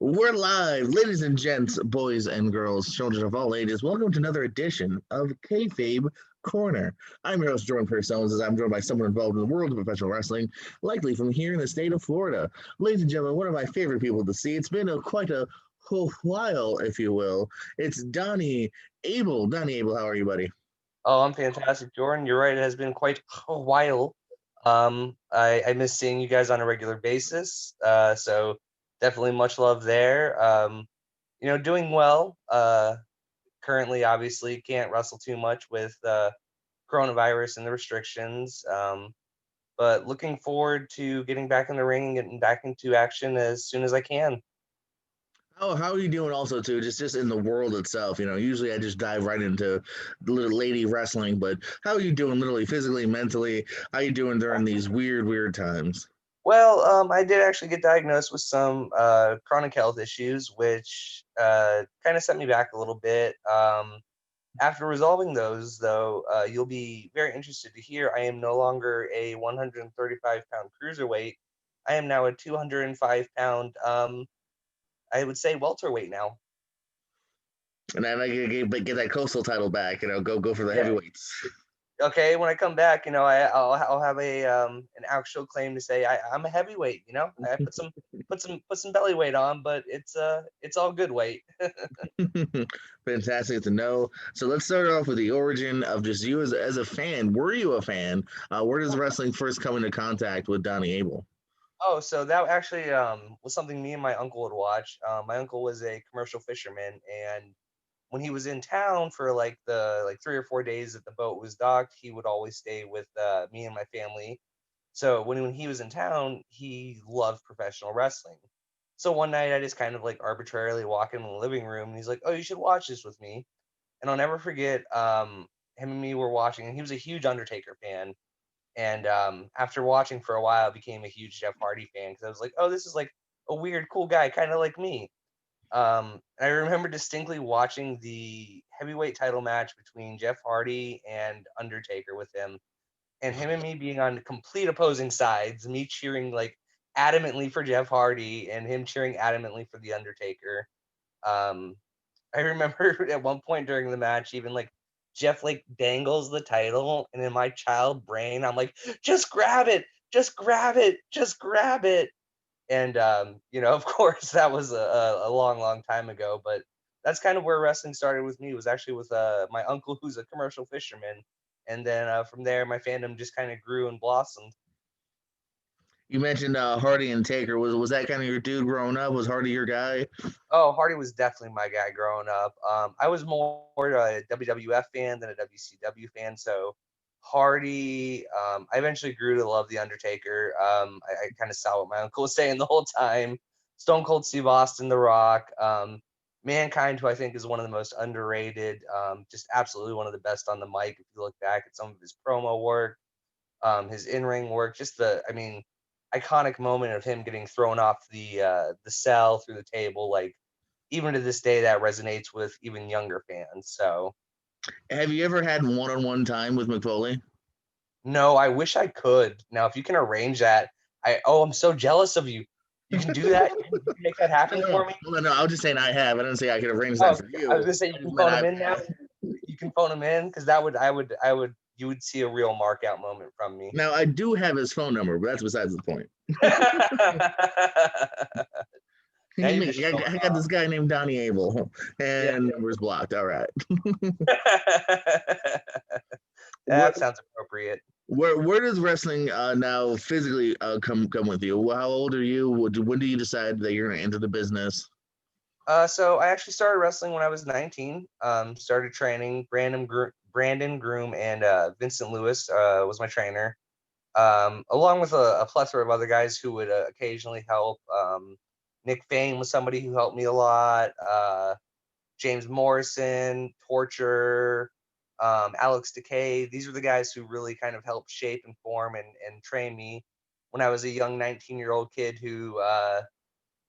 We're live, ladies and gents, boys and girls, children of all ages. Welcome to another edition of Kayfabe Corner. I'm your host, Jordan Pearson, as I'm joined by someone involved in the world of professional wrestling, likely from here in the state of Florida. Ladies and gentlemen, one of my favorite people to see. It's been quite a while, if you will. It's Donnie Abel. Donnie Abel, how are you, buddy? Oh, I'm fantastic, Jordan. You're right. It has been quite a while. I miss seeing you guys on a regular basis. So definitely much love there. Doing well. Currently, obviously, can't wrestle too much with coronavirus and the restrictions. But looking forward to getting back in the ring and getting back into action as soon as I can. Oh, how are you doing also too? Just in the world itself, usually I just dive right into the little lady wrestling, but how are you doing literally physically, mentally? How you doing during these weird times? Well, I did actually get diagnosed with some chronic health issues, which kind of set me back a little bit. After resolving those, though, you'll be very interested to hear I am no longer a 135-pound cruiserweight. I am now a 205-pound, I would say, welterweight now. And then I get that coastal title back, go for the Yeah. heavyweights. Okay, when I come back, I'll have a an actual claim to say I'm a heavyweight. I put some belly weight on, but it's all good weight. Fantastic to know. So let's start off with the origin of just you as a fan. Were you a fan? Where does wrestling first come into contact with Donnie Abel? Oh, so that actually was something me and my uncle would watch. My uncle was a commercial fisherman, and when he was in town for the 3 or 4 days that the boat was docked, he would always stay with me and my family. So when he was in town, he loved professional wrestling. So one night I just kind of like arbitrarily walk in the living room, and he's like, "Oh, you should watch this with me." And I'll never forget him and me were watching, and he was a huge Undertaker fan. And after watching for a while, I became a huge Jeff Hardy fan because I was like, "Oh, this is like a weird, cool guy, kind of like me." I remember distinctly watching the heavyweight title match between Jeff Hardy and Undertaker with him, and him and me being on complete opposing sides, me cheering like adamantly for Jeff Hardy and him cheering adamantly for the Undertaker. Um, I remember at one point during the match, even like Jeff like dangles the title, and in my child brain, I'm like, just grab it, just grab it, just grab it. And of course, that was a long, long time ago. But that's kind of where wrestling started with me. It was actually with my uncle, who's a commercial fisherman, and then from there, my fandom just kind of grew and blossomed. You mentioned Hardy and Taker. Was that kind of your dude growing up? Was Hardy your guy? Oh, Hardy was definitely my guy growing up. I was more a WWF fan than a WCW fan, so Hardy. I eventually grew to love the Undertaker. I kind of saw what my uncle was saying the whole time. Stone Cold Steve Austin, The Rock, Mankind, who I think is one of the most underrated. Just absolutely one of the best on the mic. If you look back at some of his promo work, his in-ring work, just I mean, iconic moment of him getting thrown off the cell through the table, like even to this day that resonates with even younger fans. So Have you ever had one-on-one time with McFoley? no, I wish I could. Now, if you can arrange that, I'm so jealous of you. You can do that. You can make that happen for me. No. I was just saying I have. I didn't say I could arrange that Oh, for I was you. gonna say you I just can meant phone I. him in now. You can phone him in because that would I would you would see a real mark out moment from me. Now I do have his phone number, but that's besides the point. Now you're Me, just showing I got this off. guy named Donnie Abel, Yeah. and number's blocked. All right. Where That sounds appropriate. where does wrestling now physically come with you? How old are you? When do you decide that you're going to enter the business? So I actually started wrestling when I was 19. Started training. Brandon Groom and Vincent Lewis was my trainer, along with a plethora of other guys who would occasionally help. Nick Fane was somebody who helped me a lot. James Morrison, Torture, Alex Decay. These were the guys who really kind of helped shape and form and train me when I was a young 19-year-old kid who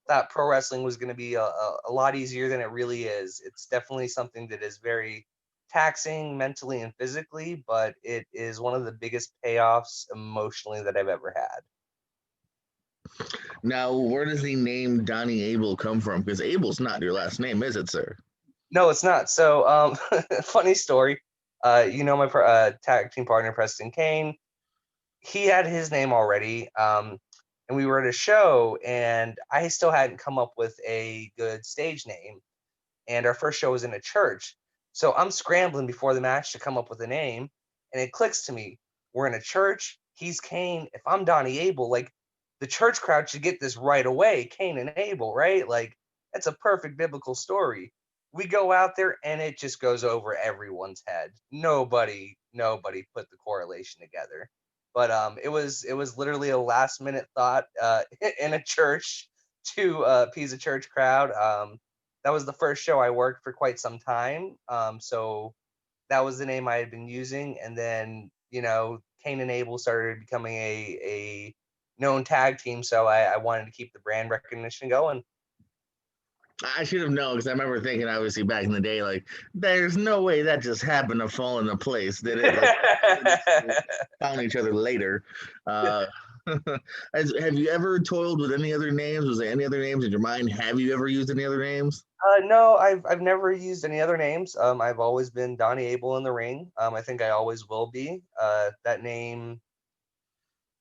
thought pro wrestling was going to be a lot easier than it really is. It's definitely something that is very taxing mentally and physically, but it is one of the biggest payoffs emotionally that I've ever had. Now, where does the name Donnie Abel come from? Because Abel's not your last name, is it, sir? No, it's not. So, funny story. My tag team partner Preston Kane. He had his name already. And we were at a show, and I still hadn't come up with a good stage name. And our first show was in a church. So I'm scrambling before the match to come up with a name, and it clicks to me. We're in a church. He's Kane. If I'm Donnie Abel, like the church crowd should get this right away. Kane and Abel, right? Like that's a perfect biblical story. We go out there and it just goes over everyone's head. Nobody put the correlation together. But it was literally a last minute thought in a church to appease a church crowd. That was the first show I worked for quite some time. So that was the name I had been using. And then, Kane and Abel started becoming a known tag team. So I wanted to keep the brand recognition going. I should have known because I remember thinking, obviously, back in the day, like, there's no way that just happened to fall into place, did it? Like, found each other later. Uh, have you ever toiled with any other names? Was there any other names in your mind? Have you ever used any other names? No, I've never used any other names. I've always been Donnie Abel in the ring. I think I always will be. That name,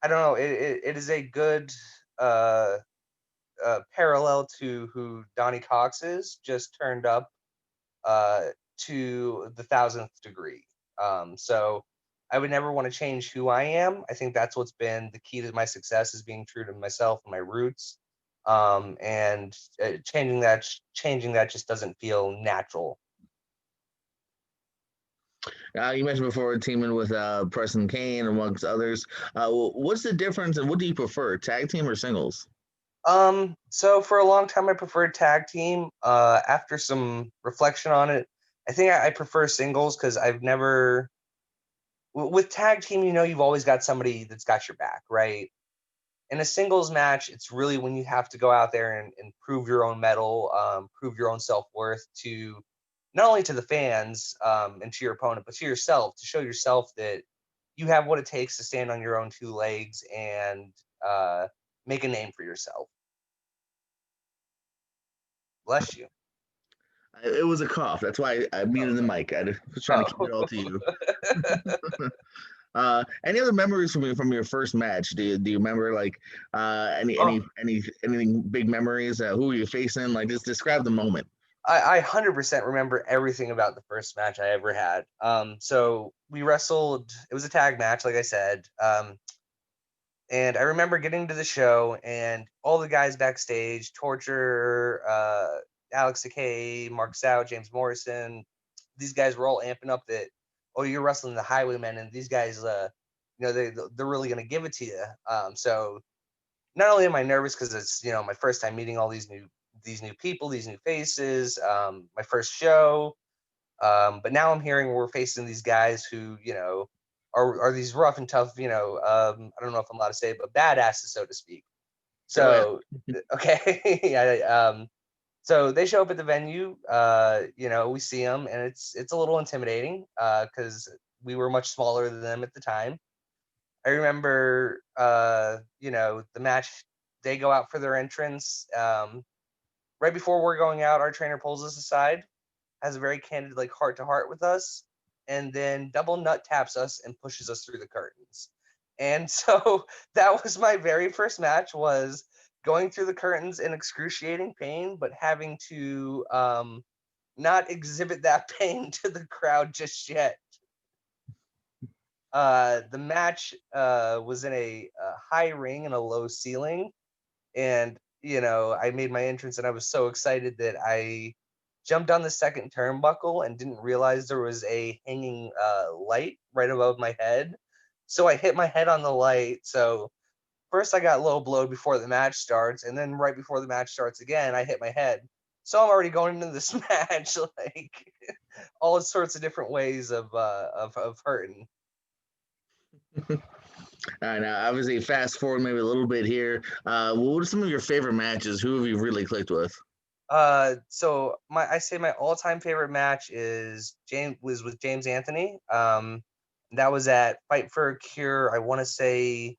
I don't know. It is a good uh, parallel to who Donnie Cox is. Just turned up uh, to the thousandth degree. So I would never want to change who I am. I think that's what's been the key to my success is being true to myself and my roots. And changing that just doesn't feel natural. You mentioned before teaming with Preston Kane amongst others. What's the difference and what do you prefer, tag team or singles? So for a long time I preferred tag team. After some reflection on it, I think I prefer singles because I've never with tag team, you've always got somebody that's got your back, right? In a singles match, it's really when you have to go out there and prove your own mettle, prove your own self worth to not only to the fans and to your opponent, but to yourself to show yourself that you have what it takes to stand on your own two legs and uh, make a name for yourself. Bless you. It was a cough. That's why I muted the mic. I was trying to keep Oh. it all to you. Any other memories from your first match? Do you remember like Oh, anything big memories? Who were you facing? Like just describe the moment. I 100% remember everything about the first match I ever had. So we wrestled. It was a tag match, like I said. And I remember getting to the show and all the guys backstage, Torture, Alex Takei, Mark Stout, James Morrison, these guys were all amping up that, oh, you're wrestling the Highwaymen, and these guys, they're really gonna give it to you. So not only am I nervous because it's my first time meeting all these new people, these new faces, my first show, but now I'm hearing we're facing these guys who, are these rough and tough, I don't know if I'm allowed to say it, but badasses, so to speak. So yeah. So, okay. Yeah. So they show up at the venue, we see them and it's a little intimidating, cause we were much smaller than them at the time. I remember, the match, they go out for their entrance. Right before we're going out, our trainer pulls us aside, has a very candid like heart to heart with us, and then double nut taps us and pushes us through the curtains. And so that was my very first match, was going through the curtains in excruciating pain, but having to not exhibit that pain to the crowd just yet. The match was in a high ring and a low ceiling, and I made my entrance and I was so excited that I jumped on the second turnbuckle and didn't realize there was a hanging light right above my head. So I hit my head on the light. So first I got low blowed before the match starts, and then right before the match starts again, I hit my head. So I'm already going into this match like all sorts of different ways of hurting. Now, obviously, fast forward maybe a little bit here. What are some of your favorite matches? Who have you really clicked with? So I say my all-time favorite match was with James Anthony. That was at Fight for a Cure. I want to say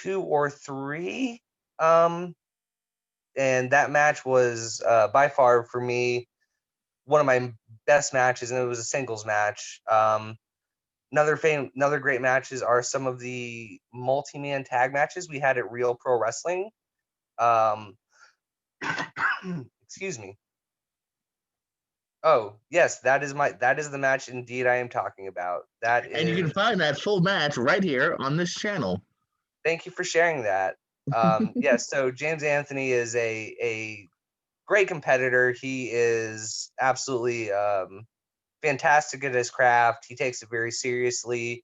2 or 3. And that match was by far for me one of my best matches, and it was a singles match. Another great matches are some of the multi-man tag matches we had at Real Pro Wrestling. Um, excuse me. Oh yes, that is the match indeed I am talking about. That And you can is. find that full match right here on this channel. Thank you for sharing that. Yes, so James Anthony is a great competitor. He is absolutely fantastic at his craft. He takes it very seriously,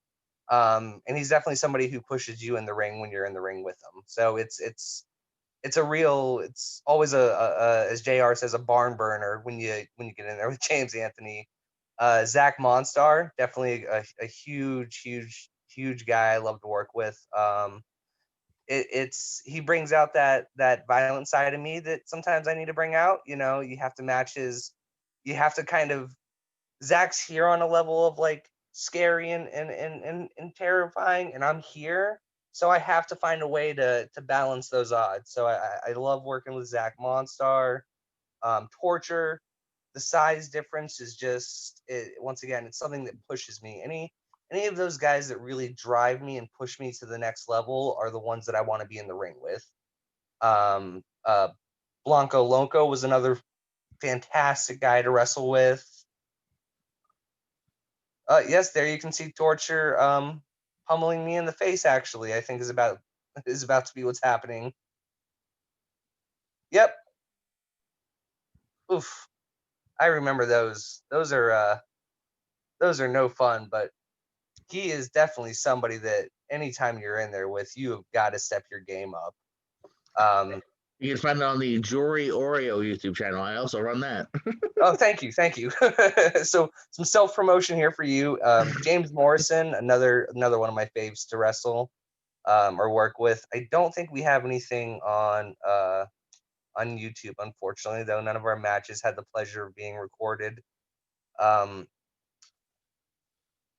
and he's definitely somebody who pushes you in the ring when you're in the ring with him. So it's a real. It's always as Jr. says, a barn burner when you get in there with James Anthony. Zach Monstar, definitely a huge guy I love to work with. It's he brings out that violent side of me that sometimes I need to bring out. You have to match his. You have to kind of. Zach's here on a level of like scary and terrifying, and I'm here, so I have to find a way to balance those odds. So I love working with Zach Monstar. Torture, the size difference is just once again, it's something that pushes me. Any of those guys that really drive me and push me to the next level are the ones that I want to be in the ring with. Um, uh, Blanco Lonco was another fantastic guy to wrestle with. Yes, there you can see Torture pummeling me in the face. Actually, I think is about to be what's happening. Yep. Oof. I remember those. Those are no fun, but he is definitely somebody that anytime you're in there with, you have got to step your game up. You can find it on the Jewelry Oreo YouTube channel. I also run that. Oh, thank you. So some self promotion here for you. James Morrison, another one of my faves to wrestle or work with. I don't think we have anything on YouTube, unfortunately, though none of our matches had the pleasure of being recorded.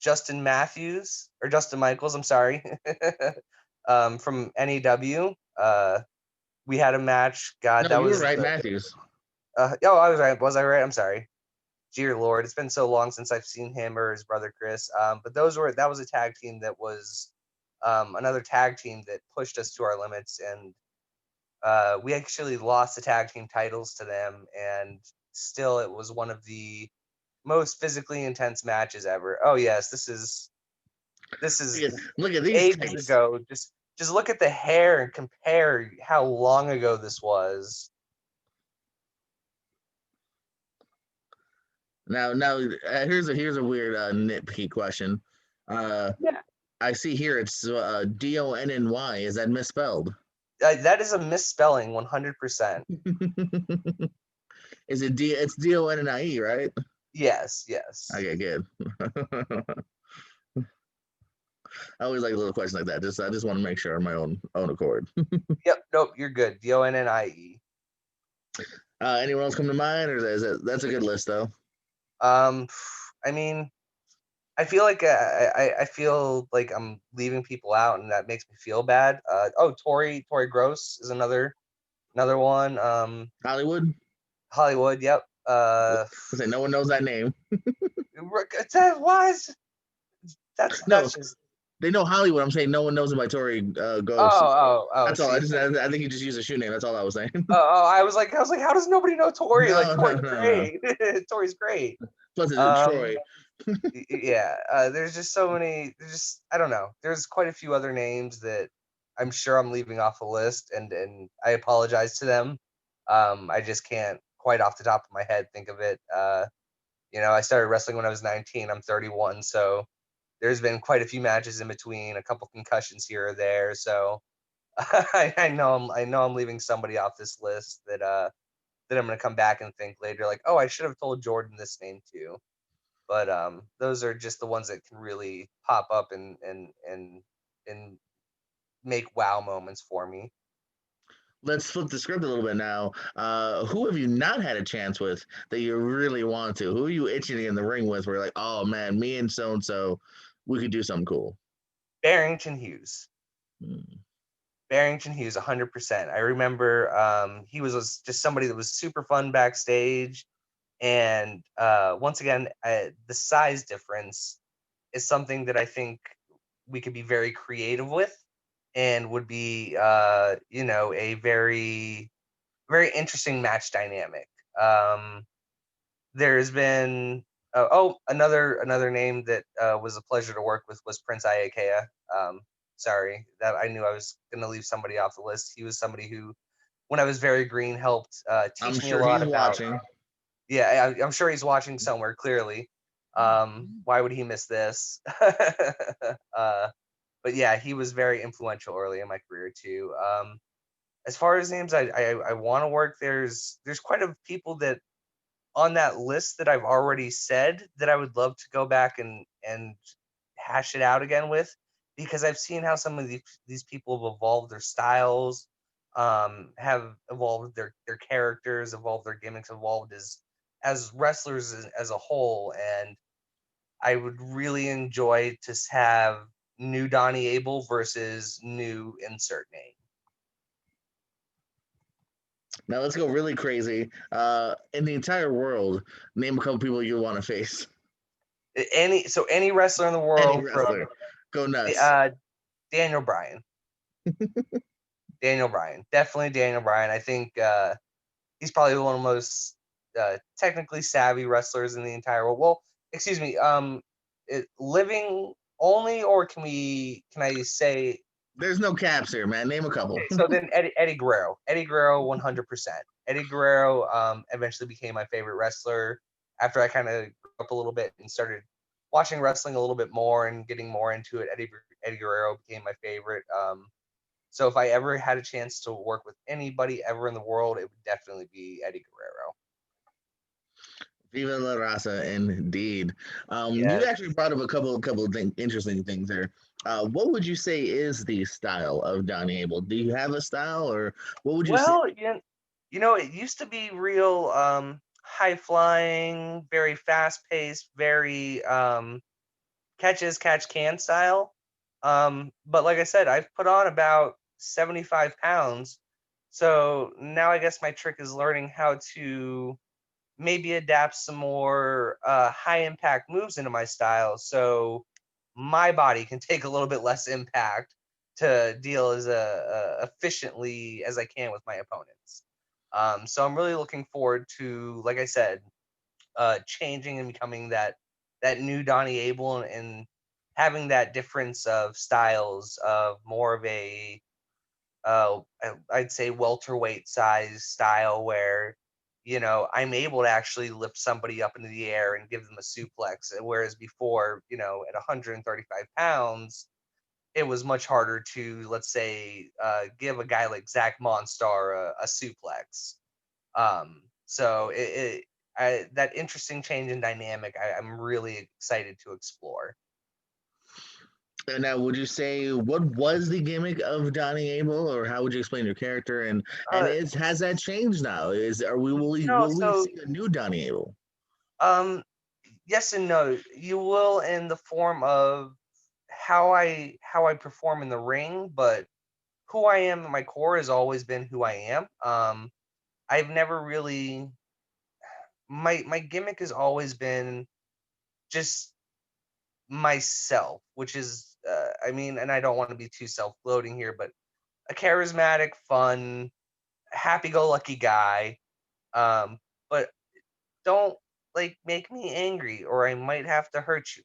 Justin Michaels, I'm sorry, from NEW. We had a match. God, No, that you were was right, Matthews. oh, I was right. Was I right? I'm sorry. Dear Lord, it's been so long since I've seen him or his brother Chris. But that was a tag team that was another tag team that pushed us to our limits, and we actually lost the tag team titles to them, and still it was one of the most physically intense matches ever. Oh yes, this is Look at these ages tights. ago. Just look at the hair and compare how long ago this was. Now, here's a weird nitpicky question. Yeah. I see here it's Donny. Is that misspelled? That is a misspelling, 100%. Is it D? It's Donnie, right? Yes. Okay, good. I always like little questions like that. I just want to make sure on my own accord. Yep. Nope. You're good. Donnie. Anyone else come to mind, or that's a good list though? I mean, I feel like I feel like I'm leaving people out, and that makes me feel bad. Tori Gross is another one. Hollywood. Hollywood. Yep. No one knows that name. That was No, that's just. they know Hollywood. I'm saying no one knows him by Tori Ghost. Oh. That's all. See, I think you just used a shoe name. That's all I was saying. I was like, how does nobody know Tori? Like, Tori's No. great. Tori's great. Plus, it's in Um, Troy. yeah. There's just so many. There's just I don't know. There's quite a few other names that I'm sure I'm leaving off the list, and I apologize to them. I just can't quite off the top of my head think of it. I started wrestling when I was 19. I'm 31, so there's been quite a few matches in between, a couple concussions here or there. So I know I'm leaving somebody off this list that I'm gonna come back and think later, like, oh, I should have told Jordan this name too. But those are just the ones that can really pop up and make wow moments for me. Let's flip the script a little bit now. Who have you not had a chance with that you really want to? Who are you itching in the ring with? Where you're like, oh man, me and so, we could do something cool. Barrington Hughes. Hmm. Barrington Hughes, 100%. I remember he was just somebody that was super fun backstage. And once again, the size difference is something that I think we could be very creative with and would be, a very, very interesting match dynamic. There's been another name that was a pleasure to work with was Prince Iakea. Sorry that I knew I was going to leave somebody off the list. He was somebody who, when I was very green, helped I'm teach me a sure lot he's about. watching. Yeah, I'm sure he's watching somewhere. Clearly, why would he miss this? But yeah, he was very influential early in my career too. As far as names, I want to work. There's quite a people that on that list that I've already said that I would love to go back and hash it out again with, because I've seen how some of these people have evolved their styles, have evolved their characters, evolved their gimmicks, evolved as wrestlers as a whole, and I would really enjoy to have new Donnie Abel versus new insert name. Now let's go really crazy. In the entire world, name a couple people you want to face. Any wrestler in the Any world from wrestler, go nuts. uh, Daniel Bryan. Daniel Bryan, definitely Daniel Bryan. I think he's probably one of the most technically savvy wrestlers in the entire world. Well, excuse me, living only, or can I say? There's no caps here, man. Name a couple. Okay, so then Eddie Guerrero, 100%. Eddie Guerrero eventually became my favorite wrestler after I kind of grew up a little bit and started watching wrestling a little bit more and getting more into it. Eddie Guerrero became my favorite. So if I ever had a chance to work with anybody ever in the world, it would definitely be Eddie Guerrero. Viva la raza, indeed. You Yes. actually brought up a couple of interesting things there. What would you say is the style of Donnie Abel? Do you have a style, or what would you say? Well, it used to be real high flying, very fast paced, very catch can style. But like I said, I've put on about 75 pounds. So now I guess my trick is learning how to maybe adapt some more high impact moves into my style so my body can take a little bit less impact to deal as efficiently as I can with my opponents. So I'm really looking forward to, like I said, changing and becoming that new Donnie Abel, and having that difference of styles of more of a I'd say welterweight size style where I'm able to actually lift somebody up into the air and give them a suplex, whereas before, at 135 pounds, it was much harder to, let's say, give a guy like Zach Monstar a suplex. So that interesting change in dynamic, I'm really excited to explore. And now, would you say what was the gimmick of Donnie Abel, or how would you explain your character? And Uh, is has that changed now? Is are we no, will we so see a new Donnie Abel? um, yes and no. You will in the form of how I perform in the ring, but who I am at my core has always been who I am. I've never really my gimmick has always been just myself, which is I mean, and I don't want to be too self-gloating here, but a charismatic, fun, happy-go-lucky guy. But don't like make me angry or I might have to hurt you.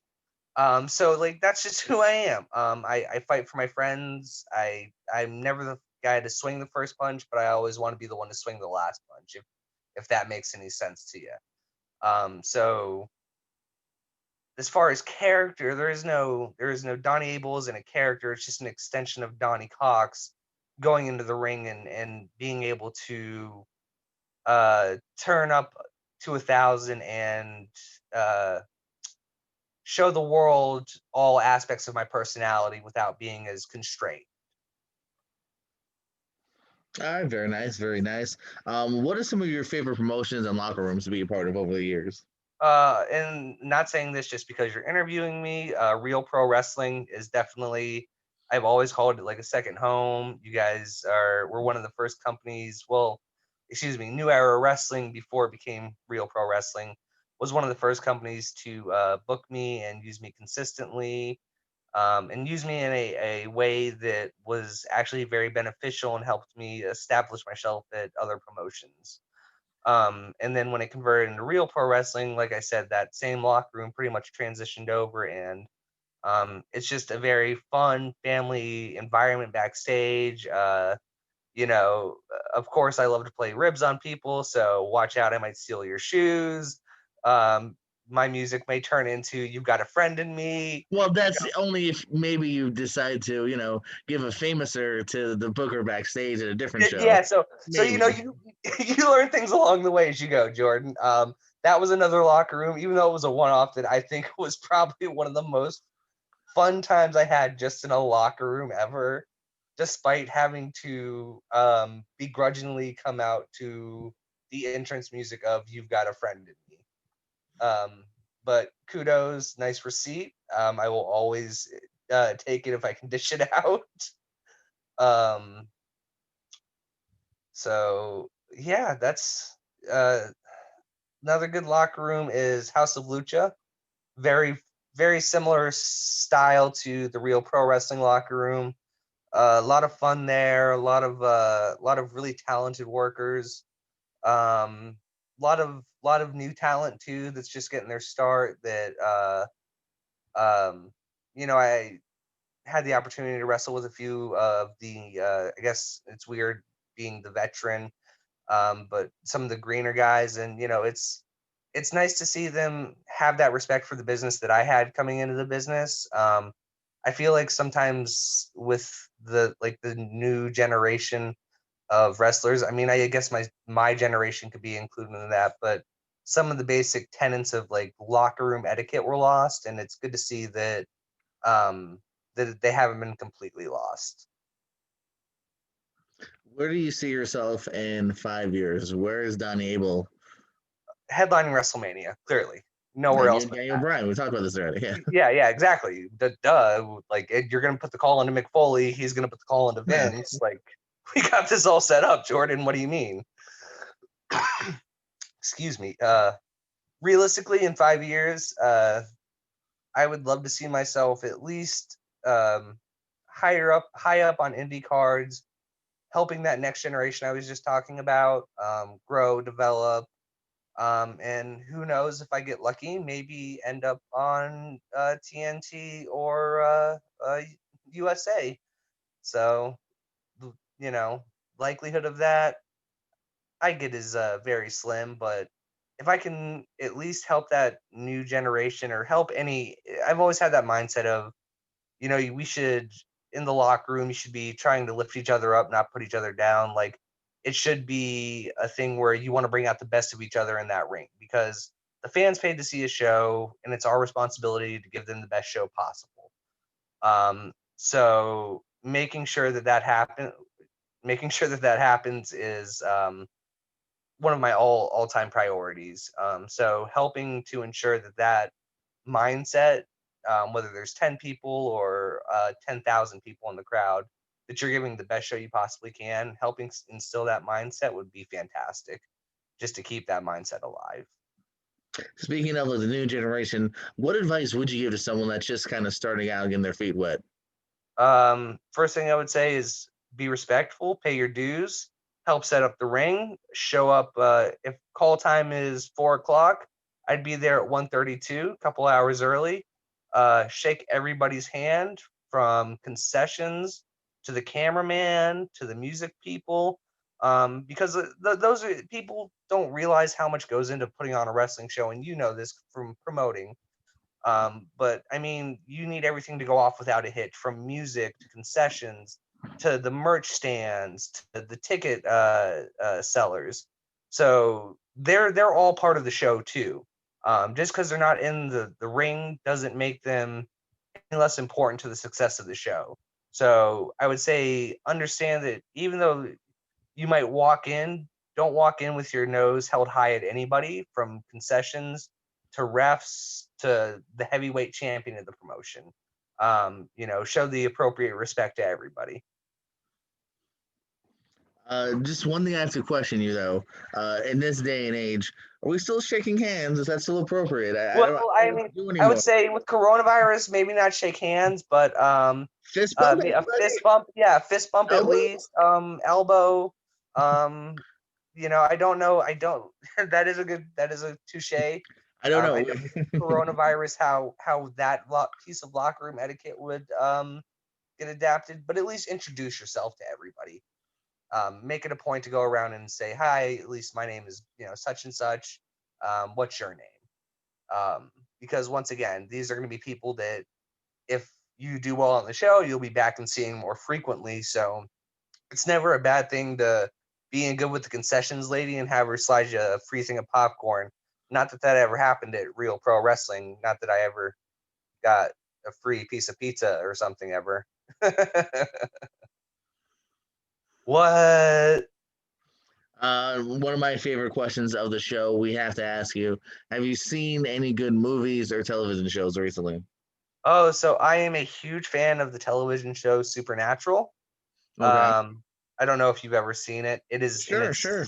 So like that's just who I am. I fight for my friends. I'm never the guy to swing the first punch, but I always want to be the one to swing the last punch, if that makes any sense to you. So as far as character, there is no Donnie Abel isn't a character. It's just an extension of Donnie Cox going into the ring and being able to turn up to 1,000 and uh, show the world all aspects of my personality without being as constrained. All right, very nice, very nice. What are some of your favorite promotions and locker rooms to be a part of over the years? And not saying this just because you're interviewing me. Real Pro Wrestling is definitely I've always called it like a second home. You guys were one of the first companies. Well, excuse me, New Era Wrestling, before it became Real Pro Wrestling, was one of the first companies to book me and use me consistently, and use me in a way that was actually very beneficial and helped me establish myself at other promotions. And then when it converted into Real Pro Wrestling, like I said, that same locker room pretty much transitioned over, and it's just a very fun family environment backstage. Of course, I love to play ribs on people, so watch out, I might steal your shoes. Um, my music may turn into "You've Got a Friend in Me." Well, that's only if maybe you decide to, give a famouser to the booker backstage at a different show. Yeah, so Maybe. you you learn things along the way as you go, Jordan. That was another locker room, even though it was a one-off, that I think was probably one of the most fun times I had just in a locker room ever, despite having to begrudgingly come out to the entrance music of "You've Got a Friend in Me." Um, but kudos, nice receipt. I will always take it if I can dish it out. Um, so yeah, that's uh, another good locker room is House of Lucha. Very, very similar style to the Real Pro Wrestling locker room. A lot of fun there. A lot of really talented workers. Lot of new talent too. That's just getting their start. Um, I had the opportunity to wrestle with a few of the. I guess it's weird being the veteran, but some of the greener guys, and it's nice to see them have that respect for the business that I had coming into the business. I feel like sometimes with the new generation of wrestlers, I mean, I guess my generation could be included in that, but some of the basic tenets of like locker room etiquette were lost, and it's good to see um, that they haven't been completely lost. Where do you see yourself in 5 years? Where is Donnie Abel? Headlining WrestleMania, clearly, nowhere And you else and but Daniel that. Bryan, we talked about this already. Yeah. Yeah, exactly. Duh. Like, you're gonna put the call into Mick Foley. He's gonna put the call into Vince. Like, we got this all set up, Jordan. What do you mean? Excuse me. Realistically, in 5 years, I would love to see myself at least high up on indie cards, helping that next generation I was just talking about grow, develop, and who knows, if I get lucky, maybe end up on TNT or USA. So, you know, likelihood of that, I get is very slim. But if I can at least help that new generation or help any, I've always had that mindset of, we should, in the locker room, you should be trying to lift each other up, not put each other down. Like, it should be a thing where you want to bring out the best of each other in that ring, because the fans paid to see a show, and it's our responsibility to give them the best show possible. So making sure that that happens is one of my all time priorities. So helping to ensure that that mindset, whether there's 10 people or 10,000 people in the crowd, that you're giving the best show you possibly can, helping instill that mindset would be fantastic, just to keep that mindset alive. Speaking of the new generation, what advice would you give to someone that's just kind of starting out, getting their feet wet? First thing I would say is be respectful, pay your dues, help set up the ring, show up. If call time is 4 o'clock, I'd be there at 1:32, a couple hours early. Shake everybody's hand, from concessions to the cameraman to the music people, because those are people don't realize how much goes into putting on a wrestling show, and you know this from promoting. But I mean, you need everything to go off without a hitch, from music to concessions to the merch stands to the ticket sellers. So they're all part of the show too. Just because they're not in the ring doesn't make them any less important to the success of the show. So I would say understand that even though you might walk in, don't walk in with your nose held high at anybody, from concessions to refs to the heavyweight champion of the promotion. show the appropriate respect to everybody. Just one thing I have to question you though. In this day and age, are we still shaking hands? Is that still appropriate? I don't Well, I I don't mean, do I would anymore. say with coronavirus, maybe not shake hands, but Fist bump a anybody? fist bump, yeah, fist bump at Elbow? least, elbow, um, I don't know, I don't. That is a touche. I don't I know. know with coronavirus how that piece of locker room etiquette would get adapted, but at least introduce yourself to everybody. Make it a point to go around and say hi. At least my name is such and such. What's your name? Because once again, these are going to be people that if you do well on the show, you'll be back and seeing more frequently. So it's never a bad thing to be in good with the concessions lady and have her slide you a free thing of popcorn. Not that that ever happened at Real Pro Wrestling. Not that I ever got a free piece of pizza or something ever. What? One of my favorite questions of the show. We have to ask you: have you seen any good movies or television shows recently? Oh, so I am a huge fan of the television show Supernatural. Okay. I don't know if you've ever seen it. It is in Sure, sure.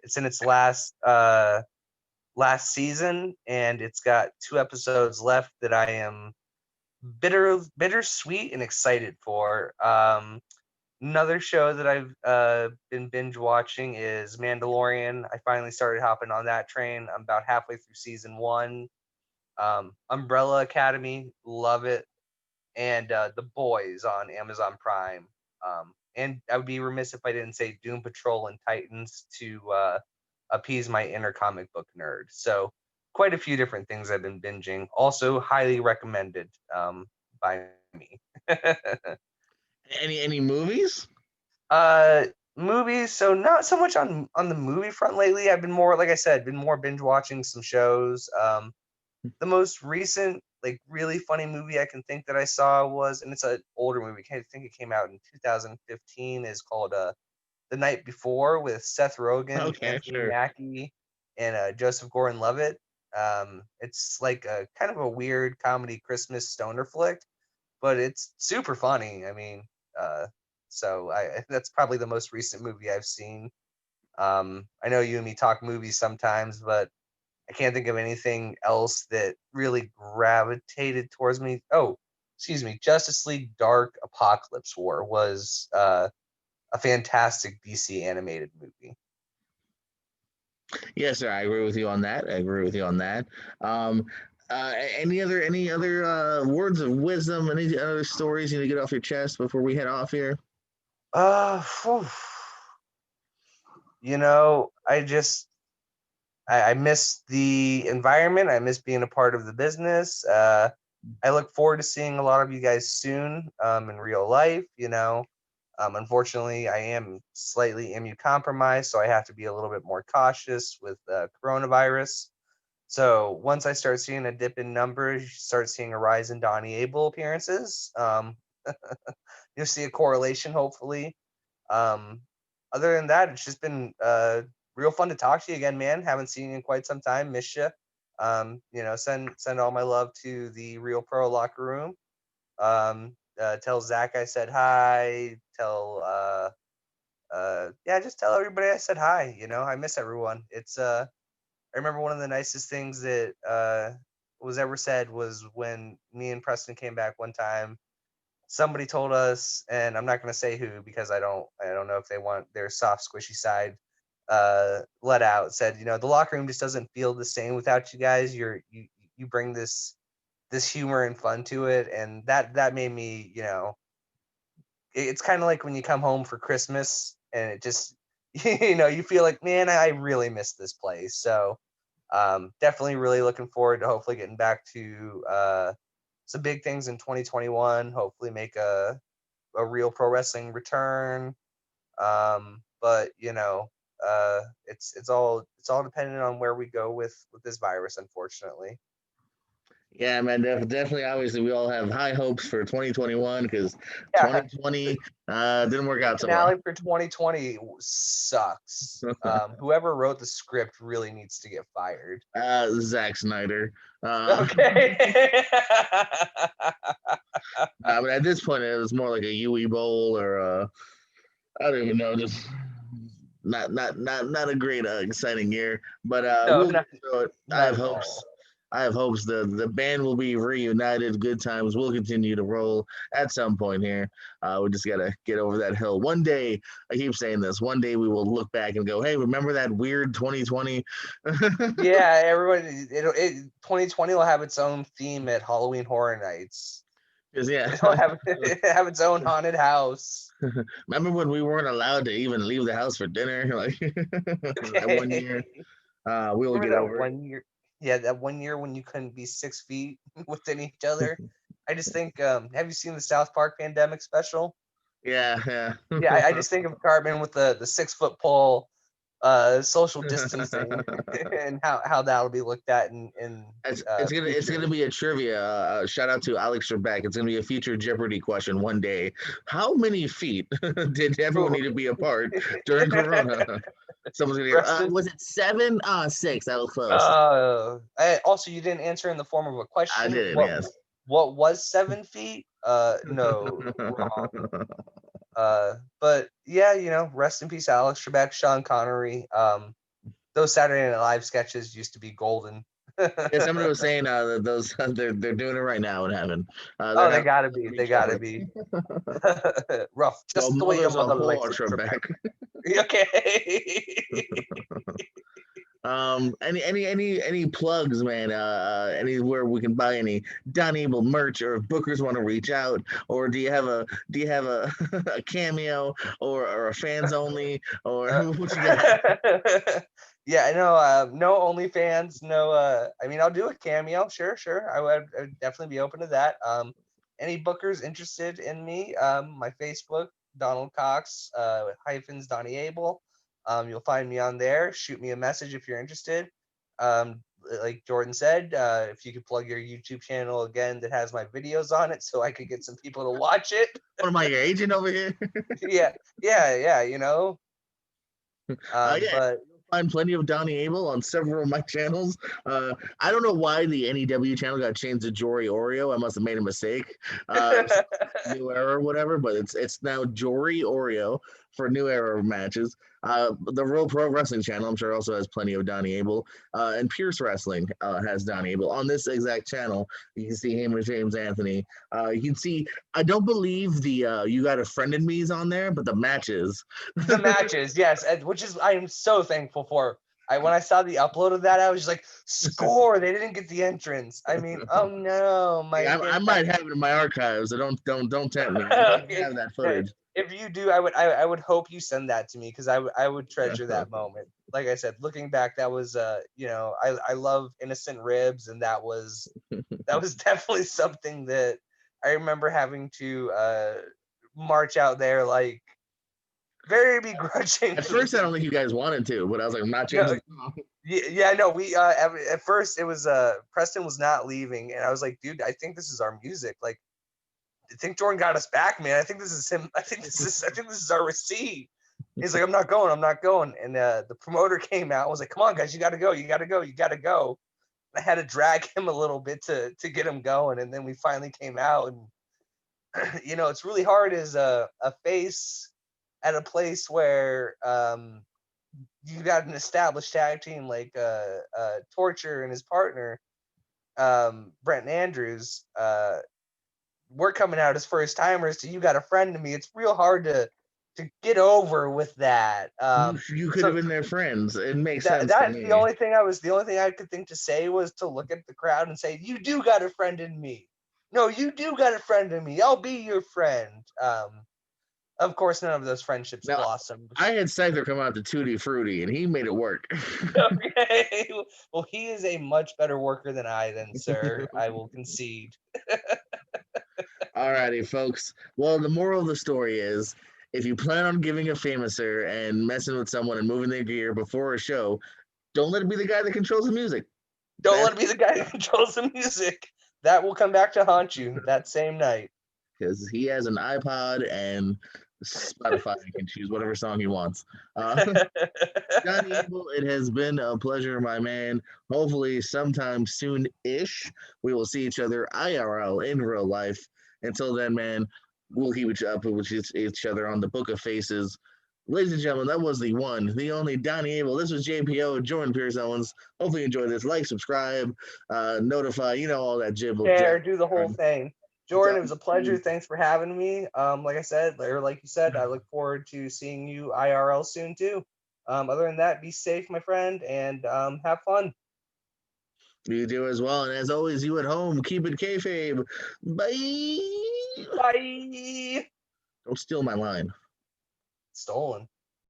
it's in its last season, and it's got 2 episodes left that I am bittersweet and excited for. Another show that I've been binge watching is Mandalorian. I finally started hopping on that train. I'm about halfway through season 1. Umbrella Academy, love it, and The Boys on Amazon Prime. And I would be remiss if I didn't say Doom Patrol and Titans to appease my inner comic book nerd. So quite a few different things I've been binging. Also highly recommended by me. Any movies? uh, Movies. So not so much on the movie front lately. I've been more, like I said, been more binge watching some shows. The most recent, like really funny movie I can think that I saw was, and it's an older movie. I think it came out in 2015. Is called The Night Before with Seth Rogen, Okay, Anthony sure. Mackie, and Joseph Gordon-Levitt. It's like a kind of a weird comedy Christmas stoner flick, but it's super funny. I mean, uh, so I that's probably the most recent movie I've seen. I know you and me talk movies sometimes, but I can't think of anything else that really gravitated towards me. Oh, excuse me. Justice League Dark Apocalypse War was a fantastic DC animated movie. Yes, sir. I agree with you on that. I agree with you on that. Um, any other words of wisdom? Any other stories you need to get off your chest before we head off here? Phew. I just I miss the environment. I miss being a part of the business. I look forward to seeing a lot of you guys soon in real life. Unfortunately, I am slightly immunocompromised, so I have to be a little bit more cautious with coronavirus. So once I start seeing a dip in numbers, you start seeing a rise in Donnie Abel appearances. You'll see a correlation, hopefully. Um, Other than that, it's just been real fun to talk to you again, man. Haven't seen you in quite some time. Miss you. Send all my love to the Real Pro locker room. Tell Zach I said hi. Just tell everybody I said hi. I miss everyone. I remember one of the nicest things that was ever said was when me and Preston came back one time. Somebody told us, and I'm not going to say who because I don't know if they want their soft squishy side let out. Said, the locker room just doesn't feel the same without you guys. You bring this humor and fun to it, and that made me, it's kind of like when you come home for Christmas and it just you feel like, man, I really miss this place. So definitely really looking forward to hopefully getting back to some big things in 2021. Hopefully make a real pro wrestling return. But it's all dependent on where we go with this virus, unfortunately. Yeah, man, definitely. Obviously, we all have high hopes for 2021 because Yeah, 2020 didn't work the out so well. finale for 2020 sucks. Whoever wrote the script really needs to get fired. Zack Snyder. Okay. But at this point, it was more like a Yui Bowl or I don't even know, just not a great exciting year. But No, we'll get through it. I not have at hopes. all. I have hopes the band will be reunited. Good times will continue to roll at some point here. We just gotta get over that hill. One day, I keep saying this. One day we will look back and go, "Hey, remember that weird 2020?" Yeah, everyone. 2020 will have its own theme at Halloween Horror Nights. Because yeah, It'll have have its own haunted house. remember when we weren't allowed to even leave the house for dinner? Like that one Okay. year. We will get Remember that over it. one year? Yeah, that one year when you couldn't be 6 feet within each other. I just think, have you seen the South Park pandemic special? Yeah, yeah. Yeah, I just think of Cartman with the 6 foot pole, social distancing, and how that'll be looked at in It's future. gonna be a trivia. Shout out to Alex Trebek. It's gonna be a future Jeopardy question one day. How many feet did everyone need to be apart during Corona? Someone's gonna go. Rest in Was it 7? 6. That was close. Also, you didn't answer in the form of a I question. did. Yes. What was 7 feet? No, wrong. But yeah, rest in peace, Alex Trebek, Sean Connery. Those Saturday Night Live sketches used to be golden. Yeah, somebody was saying that those they're doing it right now in heaven. They're Oh, they having gotta be. They gotta Jeopardy. be. Rough, So just the way your mothers a mother likes whore it, Trebek. Trebek. Okay. Any plugs, man? Anywhere we can buy any Don Abel merch, or if bookers want to reach out, or do you have a, a cameo, or a fans only, or Uh, what you got? yeah, no OnlyFans, no. I mean, I'll do a cameo, sure. I would definitely be open to that. Any bookers interested in me? My Facebook, Donald Cox hyphens Donnie Abel. You'll find me on there. Shoot me a message if you're interested. Like Jordan said, if you could plug your YouTube channel again that has my videos on it, so I could get some people to watch it. What am I, your agent over here? Yeah. Yeah, But you'll find plenty of Donnie Abel on several of my channels. I don't know why the NEW channel got changed to Jory Oreo. I must have made a mistake. New era or whatever, but it's now Jory Oreo for New Era matches. The Real Pro Wrestling channel, I'm sure, also has plenty of Donnie Abel. And Pierce Wrestling has Donnie Abel. On this exact channel, you can see him with James Anthony. You can see, I don't believe the You Got a Friend in Me's on there, but the matches. the matches, yes, which is I am so thankful for. When I saw the upload of that, I was just like, score! They didn't get the entrance. I mean, oh no, my I impact. might have it in my archives, so don't tempt me. I might Okay. have that footage. If you do, I would hope you send that to me because I would treasure that moment. Like I said, looking back, that was I love Innocent Ribs, and that was definitely something that I remember having to march out there like very begrudgingly. At first, I don't think you guys wanted to, but I was like, I'm not No, changing the song. yeah, no, we at first it was Preston was not leaving, and I was like, dude, I think this is our music. Like, I think Jordan got us back, man. I think this is him. I think this is our receipt. He's like, I'm not going. And the promoter came out and was like, come on, guys, you gotta go. And I had to drag him a little bit to get him going, and then we finally came out. And it's really hard as a face at a place where you got an established tag team like Torture and his partner, Brent Andrews. We're coming out as first timers, so you got a friend to me. It's real hard to get over with that. You could have So been their friends. It makes that sense to that's me. the only thing I could think to say was to look at the crowd and say, "You do got a friend in me. No, you do got a friend in me. I'll be your friend." Of course, none of those friendships Now, blossomed. I had Scyther come out to Tutti Frutti, and he made it work. Okay. Well, he is a much better worker than I, then, sir. I will concede. Alrighty, folks. Well, the moral of the story is, if you plan on giving a famouser and messing with someone and moving their gear before a show, don't let it be the guy that controls the music. Don't let it be the guy who controls the music. That will come back to haunt you that same night. Because he has an iPod and Spotify and can choose whatever song he wants. Johnny Abel, it has been a pleasure, my man. Hopefully, sometime soon ish, we will see each other IRL in real life. Until then, man, we'll keep each other on the Book of Faces. Ladies and gentlemen, that was the one, the only Donnie Abel. This was JPO, Jordan Pierce Owens. Hopefully you enjoyed this. Like, subscribe, notify, all that jibble Share, jab. do the whole thing. Jordan, it was a pleasure. Thanks for having me. Like I said, or like you said, I look forward to seeing you IRL soon too. Other than that, be safe, my friend, and have fun. You do as well. And as always, you at home, keep it kayfabe. Bye. Bye. Don't steal my line. Stolen.